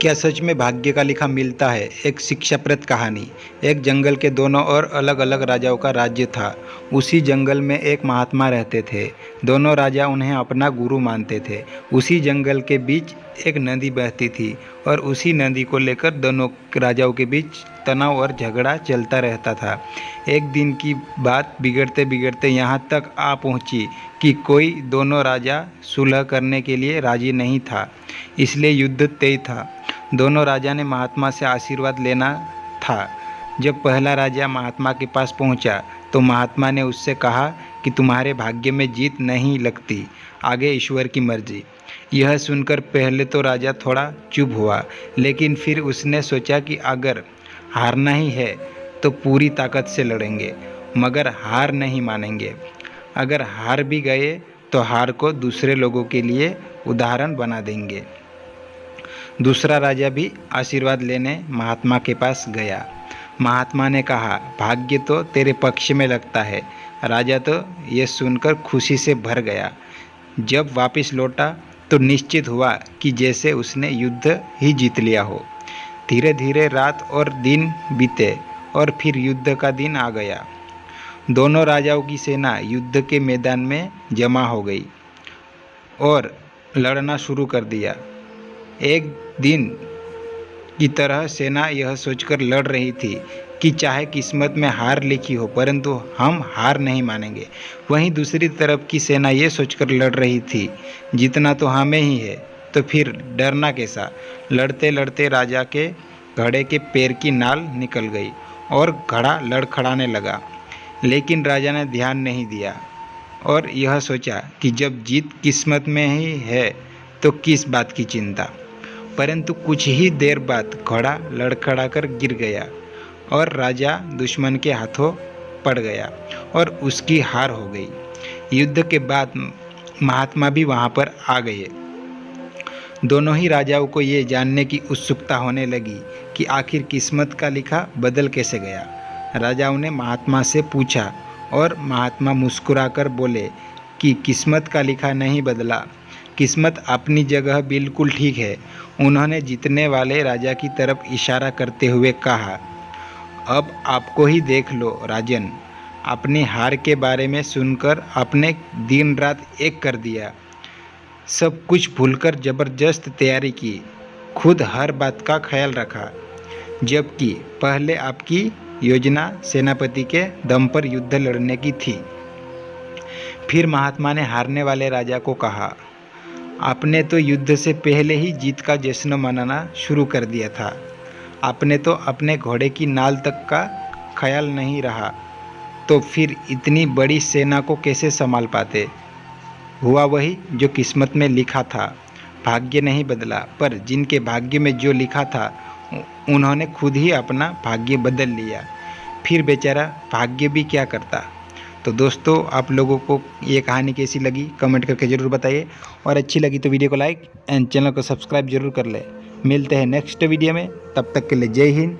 क्या सच में भाग्य का लिखा मिलता है? एक शिक्षाप्रद कहानी। एक जंगल के दोनों ओर अलग अलग राजाओं का राज्य था। उसी जंगल में एक महात्मा रहते थे। दोनों राजा उन्हें अपना गुरु मानते थे। उसी जंगल के बीच एक नदी बहती थी और उसी नदी को लेकर दोनों राजाओं के बीच तनाव और झगड़ा चलता रहता था। एक दिन की बात बिगड़ते बिगड़ते यहाँ तक आ पहुँची कि कोई दोनों राजा सुलह करने के लिए राजी नहीं था, इसलिए युद्ध तय था। दोनों राजा ने महात्मा से आशीर्वाद लेना था। जब पहला राजा महात्मा के पास पहुंचा तो महात्मा ने उससे कहा कि तुम्हारे भाग्य में जीत नहीं लगती, आगे ईश्वर की मर्जी। यह सुनकर पहले तो राजा थोड़ा चुप हुआ, लेकिन फिर उसने सोचा कि अगर हारना ही है तो पूरी ताकत से लड़ेंगे, मगर हार नहीं मानेंगे। अगर हार भी गए तो हार को दूसरे लोगों के लिए उदाहरण बना देंगे। दूसरा राजा भी आशीर्वाद लेने महात्मा के पास गया। महात्मा ने कहा, भाग्य तो तेरे पक्ष में लगता है। राजा तो ये सुनकर खुशी से भर गया। जब वापस लौटा तो निश्चित हुआ कि जैसे उसने युद्ध ही जीत लिया हो। धीरे धीरे रात और दिन बीते और फिर युद्ध का दिन आ गया। दोनों राजाओं की सेना युद्ध के मैदान में जमा हो गई और लड़ना शुरू कर दिया। एक दिन की तरह सेना यह सोचकर लड़ रही थी कि चाहे किस्मत में हार लिखी हो, परंतु हम हार नहीं मानेंगे। वहीं दूसरी तरफ की सेना ये सोचकर लड़ रही थी, जीतना तो हमें ही है, तो फिर डरना कैसा। लड़ते लड़ते राजा के घोड़े के पैर की नाल निकल गई और घोड़ा लड़खड़ाने लगा। लेकिन राजा ने ध्यान नहीं दिया और यह सोचा कि जब जीत किस्मत में ही है तो किस बात की चिंता। परंतु कुछ ही देर बाद घोड़ा लड़खड़ाकर गिर गया और राजा दुश्मन के हाथों पड़ गया और उसकी हार हो गई। युद्ध के बाद महात्मा भी वहां पर आ गए। दोनों ही राजाओं को ये जानने की उत्सुकता होने लगी कि आखिर किस्मत का लिखा बदल कैसे गया। राजाओं ने महात्मा से पूछा और महात्मा मुस्कुराकर बोले कि किस्मत का लिखा नहीं बदला, किस्मत अपनी जगह बिल्कुल ठीक है। उन्होंने जीतने वाले राजा की तरफ इशारा करते हुए कहा, अब आपको ही देख लो राजन, अपनी हार के बारे में सुनकर आपने दिन रात एक कर दिया। सब कुछ भूलकर ज़बरदस्त तैयारी की, खुद हर बात का ख्याल रखा, जबकि पहले आपकी योजना सेनापति के दम पर युद्ध लड़ने की थी। फिर महात्मा ने हारने वाले राजा को कहा, आपने तो युद्ध से पहले ही जीत का जश्न मनाना शुरू कर दिया था। आपने तो अपने घोड़े की नाल तक का ख्याल नहीं रहा, तो फिर इतनी बड़ी सेना को कैसे संभाल पाते। हुआ वही जो किस्मत में लिखा था। भाग्य नहीं बदला, पर जिनके भाग्य में जो लिखा था उन्होंने खुद ही अपना भाग्य बदल लिया। फिर बेचारा भाग्य भी क्या करता। तो दोस्तों, आप लोगों को ये कहानी कैसी लगी कमेंट करके ज़रूर बताइए, और अच्छी लगी तो वीडियो को लाइक एंड चैनल को सब्सक्राइब जरूर कर ले। मिलते हैं नेक्स्ट वीडियो में, तब तक के लिए जय हिंद।